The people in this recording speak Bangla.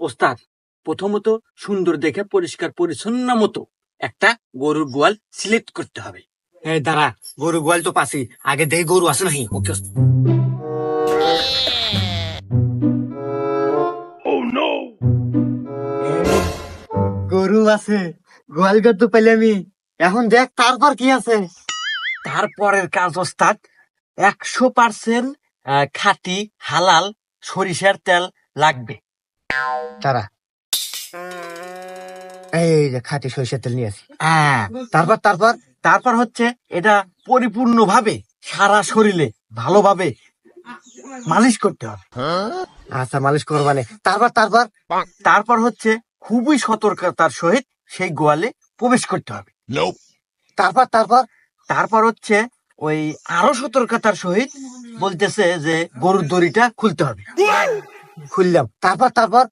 ওস্তাদ, প্রথমত সুন্দর দেখে পরিষ্কার পরিচ্ছন্ন মতো একটা গরুর গোয়াল সিলেক্ট করতে হবে। এই দাঁড়া, গরু গোয়াল তো পাছি, আগে দেই গরু আছে নাকি। ওকে গরু আছে, গোয়াল ঘর তো পেলে আমি। এখন দেখ তারপর কি আছে। তারপরের কাজ ওস্তাদ, 100% খাঁটি হালাল সরিষার তেল লাগবে। তারা এই যে খাঁটি সরিষার তেল নিয়ে আসি। হ্যাঁ, তারপর তারপর তারপর হচ্ছে এটা পরিপূর্ণভাবে সারা শরীরে ভালোভাবে মালিশ করতে হবে। আচ্ছা, মালিশ করবানে। তারপর তারপর তারপর হচ্ছে খুবই সতর্কতার সহিত সেই গোয়ালে প্রবেশ করতে হবে। তারপর তারপর তারপর হচ্ছে ওই আরো সতর্কতার সহিত বলতেছে যে গরুর দড়িটা খুলতে হবে। খুললাম। তারপর তারপর